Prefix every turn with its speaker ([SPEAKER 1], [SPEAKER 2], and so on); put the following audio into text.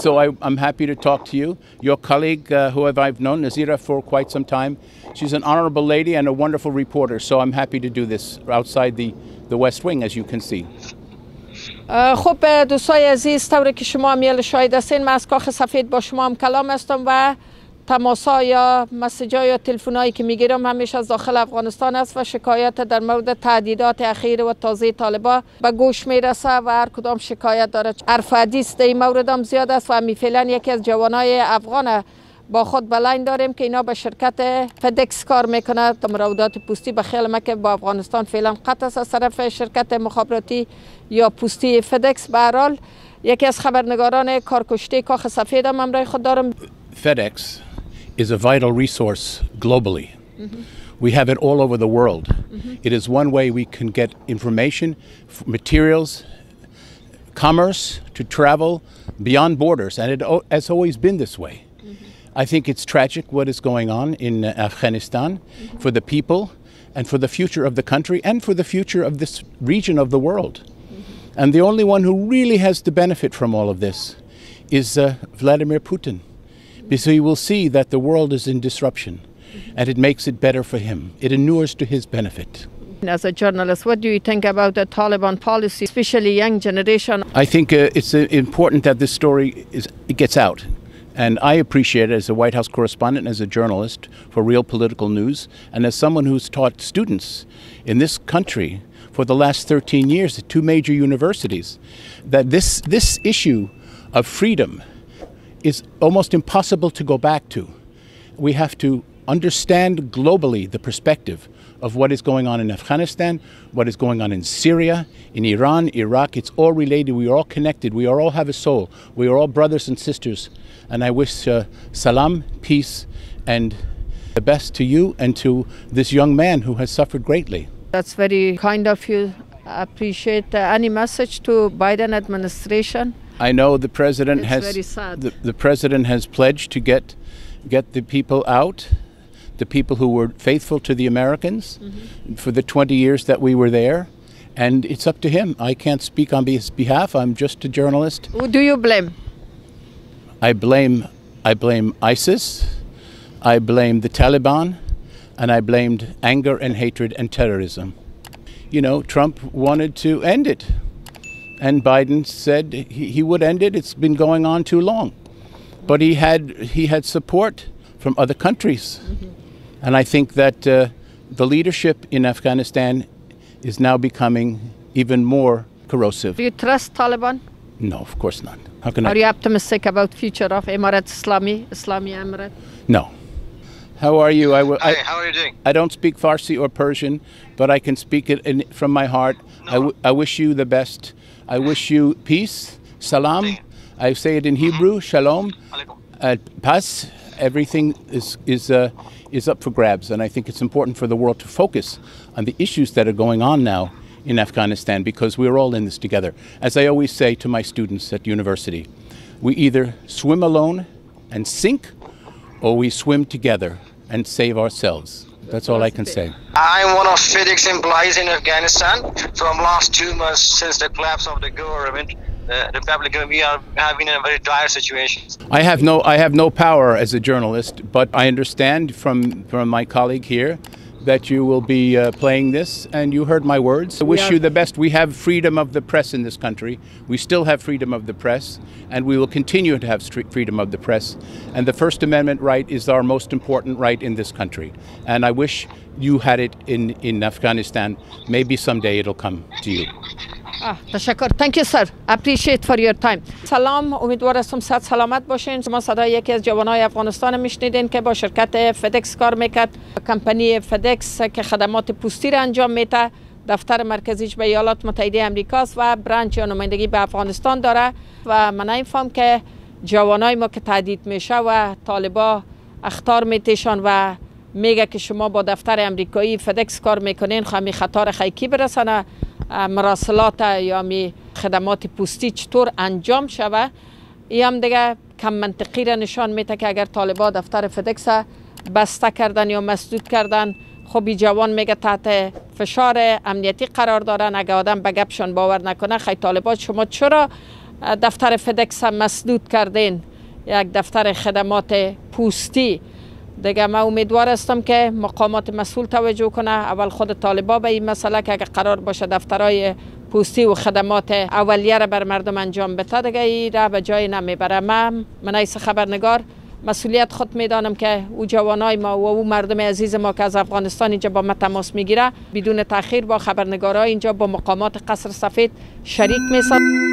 [SPEAKER 1] So I'm happy to talk to you. Your colleague, who I've known, Nazira, for quite some time. She's an honorable lady and a wonderful reporter, so I'm happy to do this outside the West Wing, as you can see.
[SPEAKER 2] خب دوستای عزیز، طوری که شما میل شاهد هستین، من از کاخ سفید با شما هم کلام هستم و تماس‌ها یا مسیج‌ها یا تلفن‌هایی که میگیرم همیشه از داخل افغانستان است و شکایت در مورد تهدیدات اخیر و تازه طالبان به گوش میرسه و هر کدام شکایت داره. حرف حدیث در این مورد هم زیاد است و همی فعلا یکی از جوانای افغان با خود بلاین داریم که اینا به شرکت فدکس کار میکنه. مراودات پستی به خیال ما که با افغانستان فعلا قطع است از طرف شرکت مخابراتی یا پستی فدکس. به هر حال یکی از خبرنگاران کارکشته کاخ سفید هم همراه خود دارم.
[SPEAKER 1] FedEx is a vital resource globally. We have it all over the world. It is one way we can get information, materials, commerce to travel beyond borders, and it has always been this way. I think it's tragic what is going on in Afghanistan for the people and for the future of the country and for the future of this region of the world. And the only one who really has the benefit from all of this is Vladimir Putin. Because he will see that the world is in disruption and it makes it better for him. It inures to his benefit.
[SPEAKER 2] As a journalist, what do you think about the Taliban policy, especially young generation?
[SPEAKER 1] I think it's important that this story gets out. And I appreciate it as a White House correspondent, as a journalist for real political news, and as someone who's taught students in this country for the last 13 years at two major universities, that this issue of freedom is almost impossible to go back to. We have to understand globally the perspective of what is going on in Afghanistan, what is going on in Syria, in Iran, Iraq. It's all related. We are all connected. We all have a soul. We are all brothers and sisters. And I wish salam, peace, and the best to you and to this young man who has suffered greatly.
[SPEAKER 2] That's very kind of you. I appreciate any message to Biden administration.
[SPEAKER 1] I know the president
[SPEAKER 2] very sad.
[SPEAKER 1] The president has pledged to get the people out, the people who were faithful to the Americans for the 20 years that we were there, and it's up to him. I can't speak on his behalf. I'm just a journalist.
[SPEAKER 2] Who do you blame?
[SPEAKER 1] I blame ISIS, I blame the Taliban, and I blamed anger and hatred and terrorism. You know, Trump wanted to end it. And Biden said he would end it. It's been going on too long. But he had support from other countries. And I think that the leadership in Afghanistan is now becoming even more corrosive.
[SPEAKER 2] Do you trust Taliban?
[SPEAKER 1] No, of course not. How can
[SPEAKER 2] Are you optimistic about future of Emirat Islami Emirat?
[SPEAKER 1] No. How are you?
[SPEAKER 3] Hi, how are you doing?
[SPEAKER 1] I don't speak Farsi or Persian, but I can speak it from my heart.
[SPEAKER 3] No.
[SPEAKER 1] I wish you the best. I wish you peace, salam. I say it in Hebrew, shalom, pas. Everything is up for grabs, and I think it's important for the world to focus on the issues that are going on now in Afghanistan, because we're all in this together. As I always say to my students at university, we either swim alone and sink, or we swim together and save ourselves. That's all I can say.
[SPEAKER 3] I'm one of FedEx employees in Afghanistan. From last 2 months, since the collapse of the government, the public, we are having a very dire situation.
[SPEAKER 1] I have no power as a journalist, but I understand from my colleague here that you will be playing this, and you heard my words. I wish you the best. We have freedom of the press in this country. We still have freedom of the press, and we will continue to have freedom of the press. And the First Amendment right is our most important right in this country. And I wish you had it in Afghanistan. Maybe someday it'll come to you.
[SPEAKER 2] تشکر. Thank you sir. Appreciate for your time. سلام. امیدوار هستم صحت سلامت باشین. شما صدای یکی از جوانای افغانستان میشنیدین که با شرکت فدکس کار میکرد. کمپنی فدکس که خدمات پستی را انجام میده. دفتر مرکزیش به ایالات متحده امریکاست و برانچ یا نمایندگی به افغانستان داره و من نمیفهم که جوانای ما که تهدید میشه و طالبا اخطار میتشان و میگه که شما با دفتر امریکایی فدکس کار میکنین خمی خطر خیکی برسنه مراسلات یا خدمات پستی چطور انجام شوه. این هم دیگه کم منطقی را نشان میده که اگر طالبا دفتر فدکس بسته کردن یا مسدود کردن. خب این جوان میگه تحت فشار امنیتی قرار دارن، اگه آدم به گپشان باور نکنه خیلی طالبات شما چرا دفتر فدکس هم مسدود کردین، یک دفتر خدمات پستی. دیگه من امیدوار هستم که مقامات مسئول توجه کنه، اول خود طالبا به این مسئله که اگه قرار باشه دفترهای پستی و خدمات اولیه را بر مردم انجام بده دیگه این را به جای نمیبره. من ایس خبرنگار مسئولیت خود میدانم که او جوانای ما و او مردم عزیز ما که از افغانستان اینجا با ما تماس میگیره بدون تاخیر با خبرنگارای اینجا با مقامات قصر سفید شریک میشن.